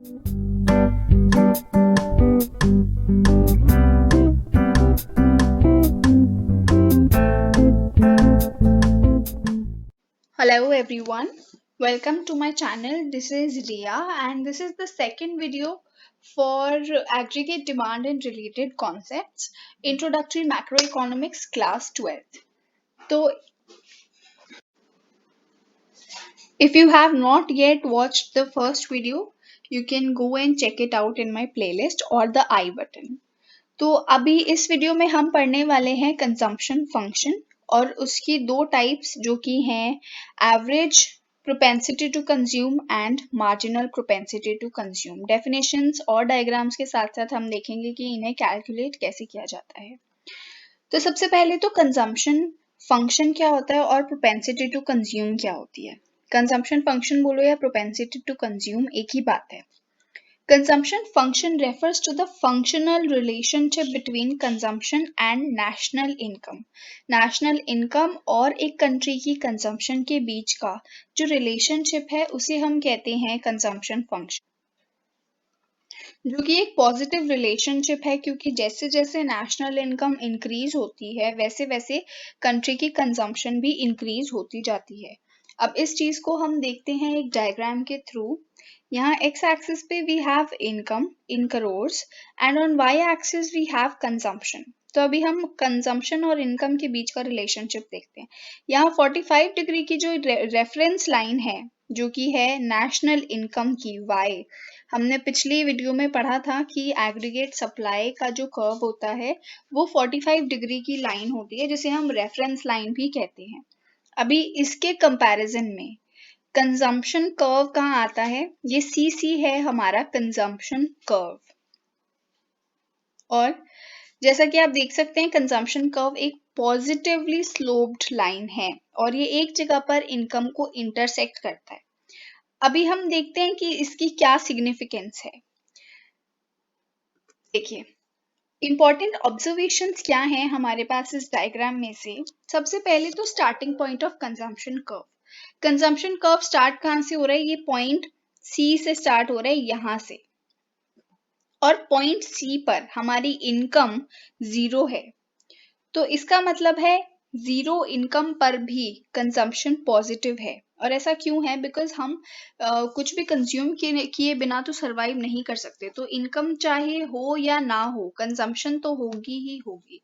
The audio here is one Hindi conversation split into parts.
Hello everyone, welcome to my channel. This is Ria and this is the second video for aggregate demand and related concepts, introductory macroeconomics class 12th. So if you have not yet watched the first video, you can go and check it out in my playlist or the I button. तो अभी इस वीडियो में हम पढ़ने वाले हैं कंजम्पशन फंक्शन और उसकी दो टाइप्स जो कि हैं average propensity to consume and marginal propensity to consume. Definitions और डायग्राम्स के साथ साथ हम देखेंगे कि इन्हें कैलकुलेट कैसे किया जाता है। तो सबसे पहले तो कंजम्पशन फंक्शन क्या होता है और प्रोपेंसिटी टू कंज्यूम क्या होती है। कंजम्पशन फंक्शन बोलो या प्रोपेंसिटी टू कंज्यूम एक ही बात है। Consumption function refers to the functional relationship between consumption and national income. National income और एक country की consumption के बीच का जो relationship है उसे हम कहते हैं consumption function, जो कि एक पॉजिटिव रिलेशनशिप है क्योंकि जैसे जैसे नेशनल इनकम इंक्रीज होती है वैसे वैसे कंट्री की कंजम्पशन भी इंक्रीज होती जाती है। अब इस चीज को हम देखते हैं एक डायग्राम के थ्रू। यहाँ एक्स एक्सिस पे we have income in crores and on Y axis we have consumption. तो अभी हम कंजम्पशन और इनकम के बीच का रिलेशनशिप देखते हैं। यहाँ 45 डिग्री की जो रेफरेंस लाइन है जो कि है नेशनल इनकम की वाई, हमने पिछली वीडियो में पढ़ा था कि एग्रीगेट सप्लाई का जो कर्व होता है वो 45 डिग्री की लाइन होती है जिसे हम रेफरेंस लाइन भी कहते हैं। अभी इसके कंपैरिजन में कंजम्पशन कर्व कहाँ आता है, ये CC है हमारा कंजम्पशन कर्व। और जैसा कि आप देख सकते हैं कंजम्पशन कर्व एक पॉजिटिवली स्लोप्ड लाइन है और ये एक जगह पर इनकम को इंटरसेक्ट करता है। अभी हम देखते हैं कि इसकी क्या सिग्निफिकेंस है। देखिए इंपॉर्टेंट ऑब्जर्वेशंस क्या हैं हमारे पास इस डायग्राम में से। सबसे पहले तो starting point of consumption curve. Consumption curve start कहाँ से हो रहा है, ये पॉइंट C से स्टार्ट हो रहा है यहाँ से, और पॉइंट C पर हमारी इनकम 0 है। तो इसका मतलब है 0 इनकम पर भी कंजम्पशन पॉजिटिव है। और ऐसा क्यों है, बिकॉज हम कुछ भी कंज्यूम किए बिना तो सरवाइव नहीं कर सकते। तो इनकम चाहे हो या ना हो कंजम्पशन तो होगी ही होगी,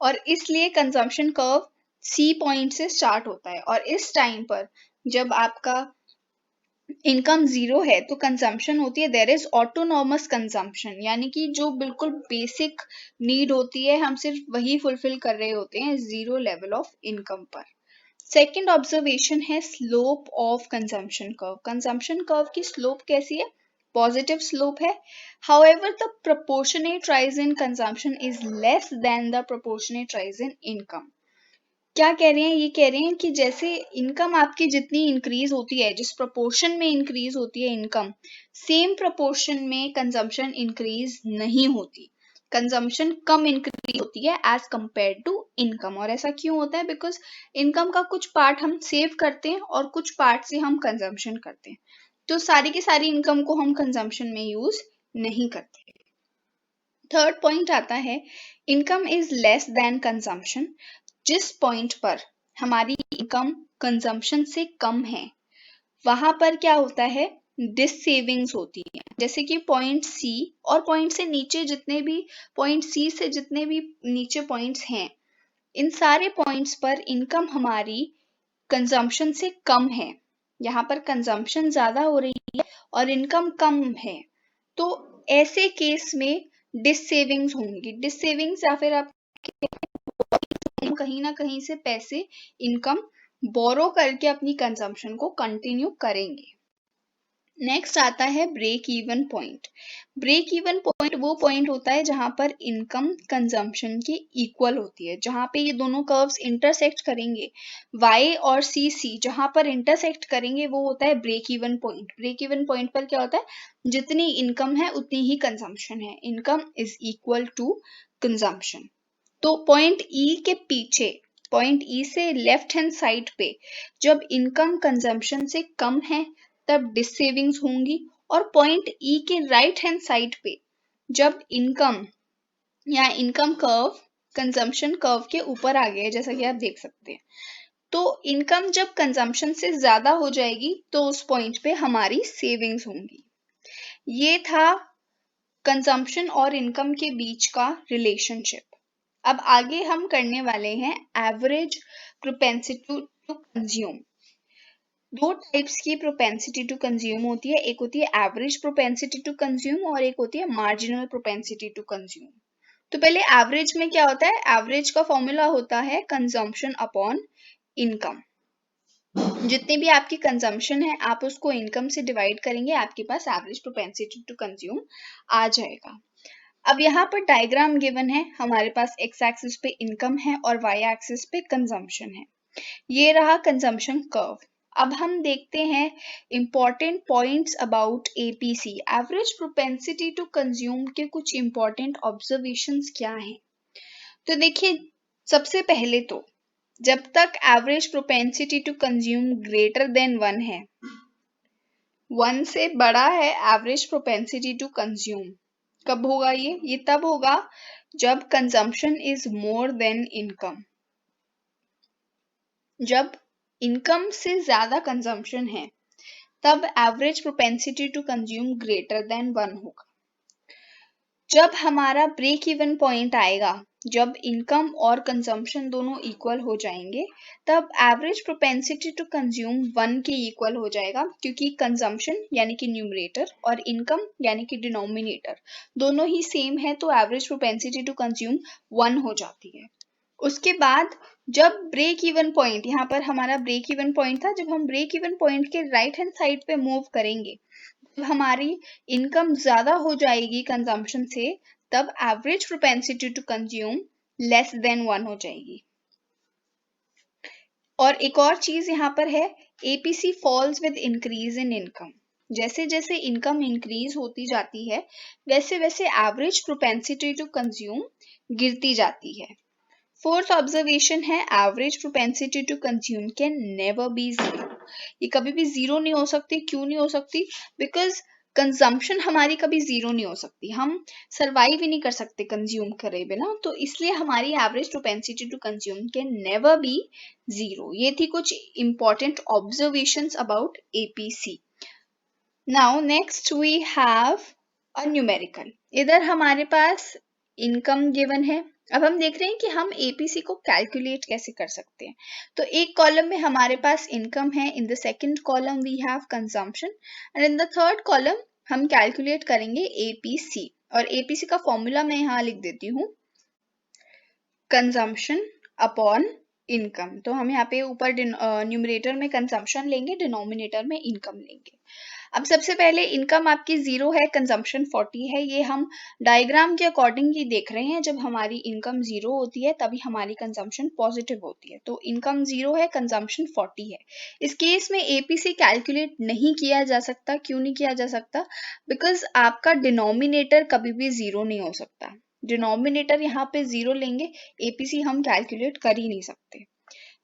और इसलिए कंजम्पशन कर्व C पॉइंट से स्टार्ट होता है। और इस टाइम पर जब आपका इनकम 0 है तो कंजम्पशन होती है देयर इज ऑटोनॉमस कंजम्पशन, यानी कि जो बिल्कुल बेसिक नीड होती है हम सिर्फ वही फुलफिल कर रहे होते हैं 0 लेवल ऑफ इनकम पर। सेकेंड ऑब्जर्वेशन है slope of consumption curve. Consumption curve की स्लोप कैसी है, पॉजिटिव स्लोप है। However the proportionate rise in consumption is less than the proportionate rise in income. क्या कह रहे हैं, ये कह रहे हैं कि जैसे इनकम आपकी जितनी इंक्रीज होती है, जिस प्रोपोर्शन में इंक्रीज होती है इनकम, सेम प्रोपोर्शन में कंजम्पशन इंक्रीज नहीं होती। कंजम्पशन कम इंक्रीज होती है एज कंपेयर टू इनकम। और ऐसा क्यों होता है, बिकॉज इनकम का कुछ पार्ट हम सेव करते हैं और कुछ पार्ट से हम कंजम्पशन करते हैं। तो सारी की सारी इनकम को हम कंजम्पशन में यूज नहीं करते। थर्ड पॉइंट आता है income is less than consumption. जिस पॉइंट पर हमारी इनकम कंजम्पशन से कम है वहां पर क्या होता है, डिस सेविंग्स होती है। जैसे कि पॉइंट C और पॉइंट से नीचे जितने भी पॉइंट C से जितने भी नीचे पॉइंट्स हैं, इन सारे पॉइंट्स पर इनकम हमारी कंजम्पशन से कम है। यहाँ पर कंजम्पशन ज्यादा हो रही है और इनकम कम है, तो ऐसे केस में डिस सेविंग्स होंगी। डिस सेविंग्स या फिर आप कहीं ना कहीं से पैसे इनकम बोरो करके अपनी कंजम्पशन को कंटिन्यू करेंगे। नेक्स्ट आता है break even point. Break even point वो पॉइंट होता है जहां पर इनकम कंजम्पशन के इक्वल होती है, जहां पे ये दोनों कर्व्स इंटरसेक्ट करेंगे। Y और CC जहां पर इंटरसेक्ट करेंगे वो होता है break even point. Break even point पर क्या होता है, जितनी इनकम है उतनी ही कंजम्पशन है, income is equal to consumption. तो पॉइंट E के पीछे, पॉइंट E से लेफ्ट हैंड साइड पे जब इनकम कंजम्पशन से कम है तब डिस सेविंग्स होंगी, और पॉइंट ई के राइट हैंड साइड पे जब इनकम या इनकम कर्व कंजम्पशन कर्व के ऊपर आ गया, जैसा कि आप देख सकते हैं, तो इनकम जब कंजम्पशन से ज्यादा हो जाएगी तो उस पॉइंट पे हमारी सेविंग्स होंगी। ये था कंजम्पशन और इनकम के बीच का रिलेशनशिप। अब आगे हम करने वाले हैं एवरेज प्रोपेंसिटी टू कंज्यूम। दो टाइप्स की प्रोपेंसिटी टू कंज्यूम होती है, एक होती है एवरेज प्रोपेंसिटी टू कंज्यूम और एक होती है मार्जिनल प्रोपेंसिटी टू कंज्यूम। तो पहले एवरेज में क्या होता है, एवरेज का फॉर्मूला होता है कंजम्पशन अपॉन इनकम। जितनी भी आपकी कंजम्पशन है आप उसको इनकम से डिवाइड करेंगे, आपके पास एवरेज प्रोपेंसिटी टू कंज्यूम आ जाएगा। अब यहाँ पर डायग्राम गिवन है, हमारे पास एक्स एक्सिस पे इनकम है और वाई एक्सिस पे कंजम्पशन है। ये रहा कंजम्पशन कर्व। अब हम देखते हैं important points about APC, average propensity to consume के कुछ इंपॉर्टेंट ऑब्जर्वेशंस क्या हैं। तो देखिए, सबसे पहले तो जब तक average propensity to consume greater than 1 है, 1 से बड़ा है एवरेज प्रोपेंसिटी टू कंज्यूम, कब होगा ये तब होगा जब consumption is more than income. जब इनकम से ज्यादा कंजम्पशन है तब average propensity to consume greater than 1 होगा। जब हमारा ब्रेक इवन पॉइंट आएगा, जब इनकम और कंजम्पशन दोनों इक्वल हो जाएंगे, तब एवरेज प्रोपेंसिटी टू कंज्यूम 1 के इक्वल हो जाएगा, क्योंकि कंजम्पशन यानी कि न्यूमरेटर और इनकम यानी कि डिनोमिनेटर दोनों ही सेम है, तो एवरेज प्रोपेंसिटी टू कंज्यूम 1 हो जाती है। उसके बाद जब ब्रेक इवन पॉइंट, यहाँ पर हमारा ब्रेक इवन पॉइंट था, जब हम ब्रेक इवन पॉइंट के राइट हैंड साइड पे मूव करेंगे, जब हमारी इनकम ज्यादा हो जाएगी कंजम्पशन से, तब average propensity to consume less than 1 हो जाएगी। और एक और चीज यहाँ पर है, APC falls with increase in income. जैसे जैसे इनकम इंक्रीज होती जाती है वैसे वैसे एवरेज प्रोपेंसिटी टू कंज्यूम गिरती जाती है। फोर्थ ऑब्जर्वेशन है, average propensity to consume can never be zero. ये कभी भी जीरो नहीं हो सकती। क्यों नहीं हो सकती? बिकॉज कंजम्पशन हमारी कभी जीरो नहीं हो सकती, हम सरवाइव ही नहीं कर सकते कंज्यूम करे बिना, तो इसलिए हमारी average propensity to consume can never be zero. ये थी कुछ important observations about APC. Now next we have a numerical. इधर हमारे पास इनकम गिवन है। अब हम देख रहे हैं कि हम एपीसी को कैलकुलेट कैसे कर सकते हैं। तो एक कॉलम में हमारे पास इनकम है, in the second column we have consumption and in the third column हम कैलकुलेट करेंगे एपीसी। और एपीसी का फॉर्मूला मैं यहाँ लिख देती हूँ, कंजम्पशन अपॉन इनकम। तो हम यहाँ पे ऊपर न्यूमरेटर में कंजम्पशन लेंगे, डिनोमिनेटर में इनकम लेंगे। अब सबसे पहले इनकम आपकी 0 है, कंजम्पशन 40 है। ये हम डायग्राम के अकॉर्डिंग ही देख रहे हैं, जब हमारी इनकम 0 होती है तभी हमारी कंजम्पशन पॉजिटिव होती है। तो इनकम 0 है, कंजम्पशन 40 है। इस केस में एपीसी कैलकुलेट नहीं किया जा सकता। क्यों नहीं किया जा सकता? बिकॉज आपका डिनोमिनेटर कभी भी 0 नहीं हो सकता। डिनोमिनेटर यहाँ पे 0 लेंगे, एपीसी हम कैलकुलेट कर ही नहीं सकते।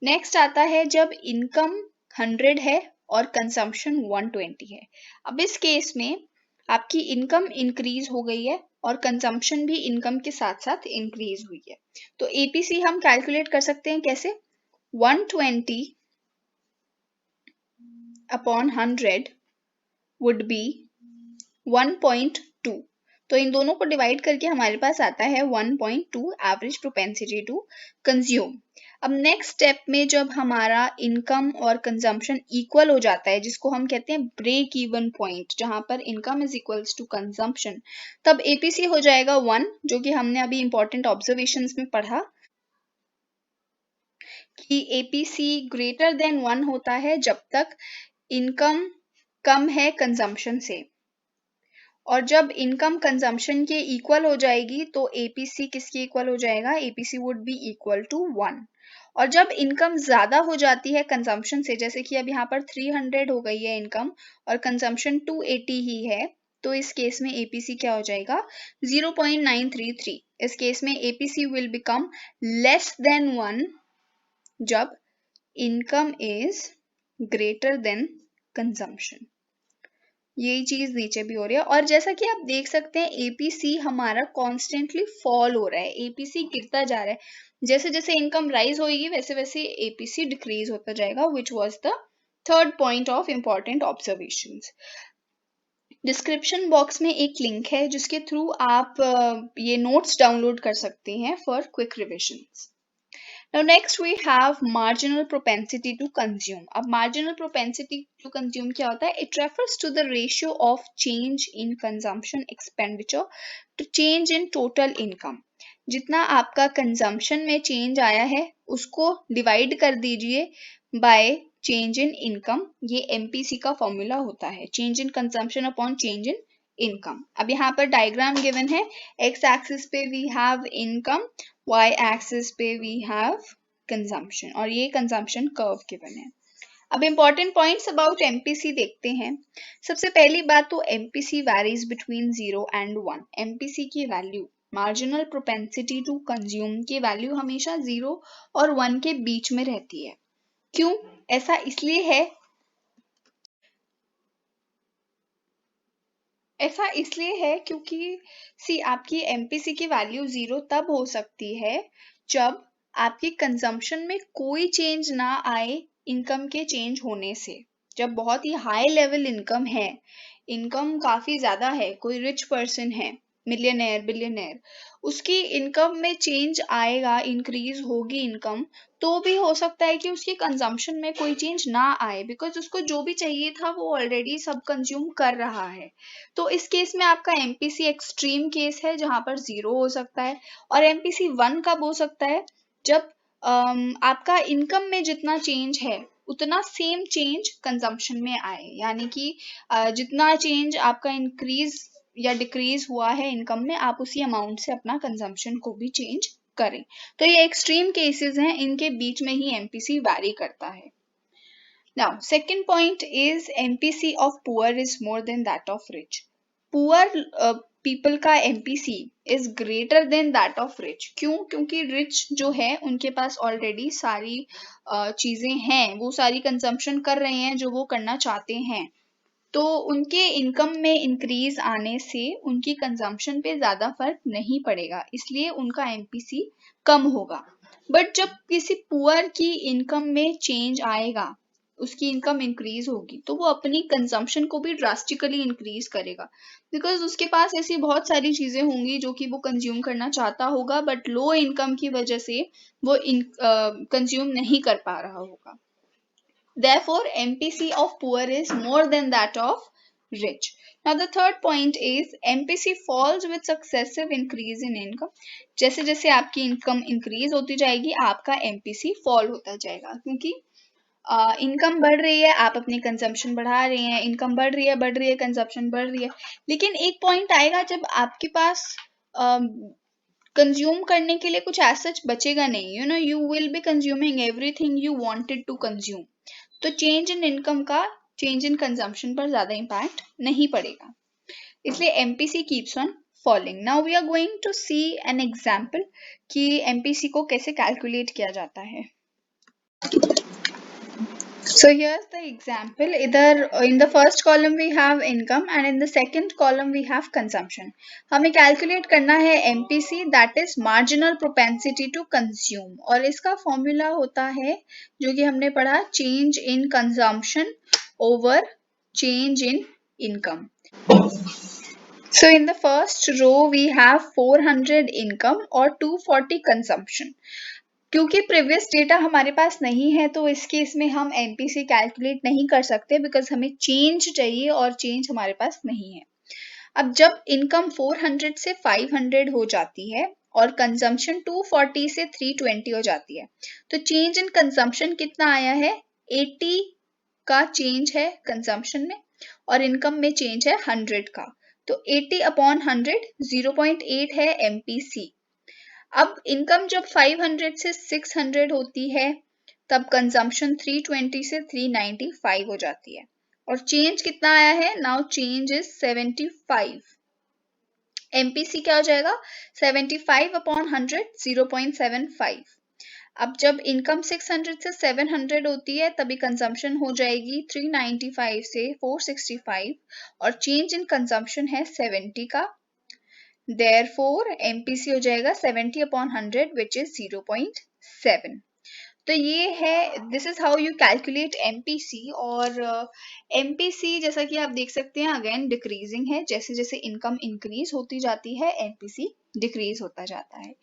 नेक्स्ट आता है जब इनकम 100 है और कंजम्पशन 120 है। अब इस केस में आपकी इनकम इंक्रीज हो गई है और कंजम्पशन भी इनकम के साथ साथ इंक्रीज हुई है। तो एपीसी हम कैलकुलेट कर सकते हैं कैसे? 120 अपॉन 100 वुड बी 1.2। तो इन दोनों को डिवाइड करके हमारे पास आता है 1.2 एवरेज प्रोपेंसिटी टू कंज्यूम। अब नेक्स्ट स्टेप में जब हमारा इनकम और कंजम्पशन इक्वल हो जाता है, जिसको हम कहते हैं ब्रेक इवन पॉइंट, जहां पर income is equals to consumption, तब एपीसी हो जाएगा 1, जो कि हमने अभी इंपॉर्टेंट ऑब्जर्वेशंस में पढ़ा कि एपीसी ग्रेटर देन 1 होता है जब तक इनकम कम है कंजम्पशन से, और जब इनकम कंजम्पशन के इक्वल हो जाएगी तो एपीसी किसके इक्वल हो जाएगा? APC would be equal to 1। और जब इनकम ज्यादा हो जाती है कंजम्पशन से, जैसे कि अब यहाँ पर 300 हो गई है इनकम और कंजम्पशन 280 ही है, तो इस केस में एपीसी क्या हो जाएगा? 0.933। इस केस में APC will become less than 1 जब income is greater than consumption. यही चीज नीचे भी हो रही है। और जैसा कि आप देख सकते हैं एपीसी हमारा कॉन्स्टेंटली फॉल हो रहा है, एपीसी गिरता जा रहा है। जैसे जैसे इनकम राइज होगी वैसे वैसे एपीसी डिक्रीज होता जाएगा, which was the third point of important observations. Description box में एक लिंक है जिसके थ्रू आप ये नोट्स डाउनलोड कर सकते हैं for quick revisions. Now next we have marginal propensity to consume. अब marginal propensity to consume क्या होता है? It refers to the ratio of change in consumption expenditure to change in total income. जितना आपका consumption में change आया है उसको divide कर दीजिए by change in income. ये MPC का formula होता है, change in consumption upon change in income. अब यहाँ पर diagram given है, x axis पे we have income, y axis पे we have consumption और ये consumption curve given है। अब important points about MPC देखते हैं। सबसे पहली बात तो MPC varies between 0 and 1। MPC की value marginal propensity to consume की वैल्यू हमेशा 0 और 1 के बीच में रहती है। क्यों? ऐसा इसलिए है क्योंकि आपकी एमपीसी की वैल्यू 0 तब हो सकती है जब आपके कंजम्पशन में कोई चेंज ना आए इनकम के चेंज होने से। जब बहुत ही हाई लेवल इनकम है, इनकम काफी ज्यादा है, कोई रिच पर्सन है, मिलियनेयर बिलियनेयर, उसकी इनकम में चेंज आएगा, इंक्रीज होगी इनकम, तो भी हो सकता है कि उसके कंजम्पशन में कोई चेंज ना आए, बिकॉज उसको जो भी चाहिए था वो ऑलरेडी सब कंज्यूम कर रहा है। तो इस केस में आपका एमपीसी एक्सट्रीम केस है जहां पर 0 हो सकता है। और एमपीसी 1 कब हो सकता है? जब आपका इनकम में जितना चेंज है उतना सेम चेंज कंजम्पशन में आए, यानी कि जितना चेंज आपका इंक्रीज या डिक्रीज हुआ है इनकम में, आप उसी अमाउंट से अपना कंजम्पशन को भी चेंज करें। तो ये एक्सट्रीम केसेस हैं, इनके बीच में ही एमपीसी वैरी करता है। Now, second point is MPC of poor is more than that of rich. Poor people का MPC is greater than that of rich. क्यों? क्योंकि rich जो है उनके पास already सारी चीजें हैं, वो सारी कंजम्पशन कर रहे हैं जो वो करना चाहते हैं, तो उनके इनकम में इंक्रीज आने से उनकी कंजम्पशन पे ज्यादा फर्क नहीं पड़ेगा, इसलिए उनका एमपीसी कम होगा। बट जब किसी पुअर की इनकम में चेंज आएगा, उसकी इनकम इंक्रीज होगी, तो वो अपनी कंजम्पशन को भी ड्रास्टिकली इंक्रीज करेगा, बिकॉज उसके पास ऐसी बहुत सारी चीजें होंगी जो कि वो कंज्यूम करना चाहता होगा, बट लो इनकम की वजह से वो कंज्यूम नहीं कर पा रहा होगा। Therefore, MPC of poor is more than that of rich. Now, the third point is MPC falls with successive increase in income. जैसे जैसे आपकी इनकम इंक्रीज होती जाएगी, आपका MPC फॉल होता जाएगा, क्योंकि इनकम बढ़ रही है, आप अपनी कंजम्पशन बढ़ा रहे हैं, इनकम बढ़ रही है, कंजम्पशन बढ़ रही है। लेकिन एक पॉइंट आएगा जब आपके पास कंज्यूम करने के लिए कुछ ऐसा बचेगा नहीं, you will be consuming everything you wanted to consume, तो चेंज इन इनकम का चेंज इन कंजम्पशन पर ज्यादा इम्पैक्ट नहीं पड़ेगा, इसलिए MPC keeps on falling. Now we are going to see an example कि एमपीसी को कैसे कैलकुलेट किया जाता है। So here's the example. Either in the first column we have income and in the second column we have consumption. हमें calculate करना है MPC, that is marginal propensity to consume, और इसका formula होता है जो कि हमने पढ़ा, change in consumption over change in income. So in the first row we have 400 income और 240 consumption. क्योंकि प्रीवियस डेटा हमारे पास नहीं है तो इस केस में हम एमपीसी कैलकुलेट नहीं कर सकते, बिकॉज हमें चेंज चाहिए और चेंज हमारे पास नहीं है। अब जब इनकम 400 से 500 हो जाती है और कंजम्पशन 240 से 320 हो जाती है, तो चेंज इन कंजम्पशन कितना आया है? 80 का चेंज है कंजम्पशन में और इनकम में चेंज है 100 का, तो 80 अपॉन 100 0.8 है एमपीसी। अब इनकम जब 500 से 600 होती है तब कंजम्पशन 320 से 395 हो जाती है और चेंज कितना आया है? Now change is 75। एमपीसी क्या हो जाएगा? 75 अपॉन 100 0.75। अब जब इनकम 600 से 700 होती है तभी कंजम्पशन हो जाएगी 395 से 465 और चेंज इन कंजम्पशन है 70 का। Therefore, MPC हो जाएगा 70 upon 100 which is 0.7। तो ये है, this is how you calculate MPC। और MPC जैसा कि आप देख सकते हैं अगेन डिक्रीजिंग है, जैसे जैसे इनकम इंक्रीज होती जाती है MPC डिक्रीज होता जाता है।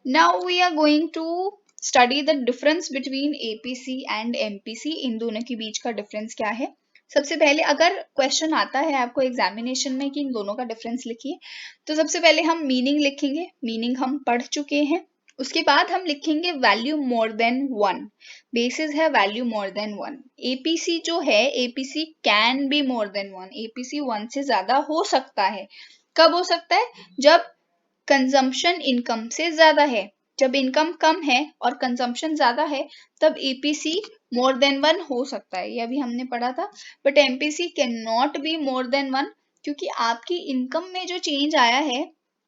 Now we are going to study the difference between APC and MPC। इन दोनों के बीच का डिफरेंस क्या है। सबसे पहले अगर क्वेश्चन आता है आपको एग्जामिनेशन में कि इन दोनों का डिफरेंस लिखिए, तो सबसे पहले हम मीनिंग लिखेंगे। मीनिंग हम पढ़ चुके हैं। उसके बाद हम लिखेंगे वैल्यू मोर देन 1। बेसिस है वैल्यू मोर देन 1। APC जो है APC can be more than 1। APC 1 से ज्यादा हो सकता है। कब हो सकता है, जब कंजम्पशन इनकम से ज्यादा है। जब इनकम कम है और कंजम्पशन ज्यादा है तब APC मोर देन 1 हो सकता है, ये अभी हमने पढ़ा था। But MPC can not be more than 1, क्योंकि आपकी इनकम में जो चेंज आया है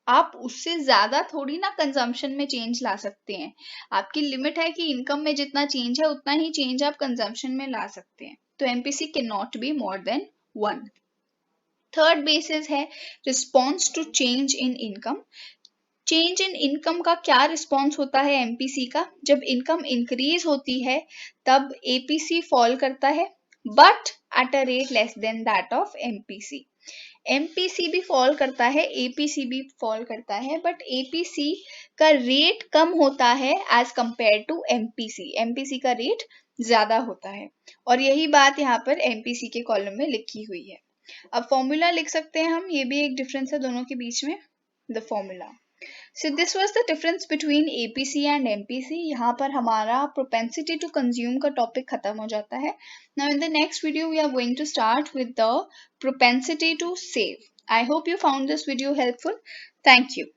आप उससे ज्यादा थोड़ी ना कंजम्पशन में चेंज ला सकते हैं। आपकी लिमिट है कि इनकम में जितना चेंज है उतना ही चेंज आप कंजम्पशन में ला सकते हैं। तो MPC can not be more than 1। Third basis है response to change in income. Change in income का क्या रिस्पॉन्स होता है MPC का। जब इनकम इंक्रीज होती है तब APC फॉल करता है, but at a rate less than that of MPC। MPC भी फॉल करता है, APC भी फॉल करता है, बट APC का रेट कम होता है as compare to MPC। MPC का रेट ज्यादा होता है, और यही बात यहाँ पर MPC के कॉलम में लिखी हुई है। अब फॉर्मूला लिख सकते हैं हम, ये भी एक डिफरेंस है दोनों के बीच में। The formula, so this was the difference between APC and MPC। यहाँ पर हमारा propensity to consume का टॉपिक खत्म हो जाता है। Now in the next video we are going to start with the propensity to save। I hope you found this video helpful. Thank you.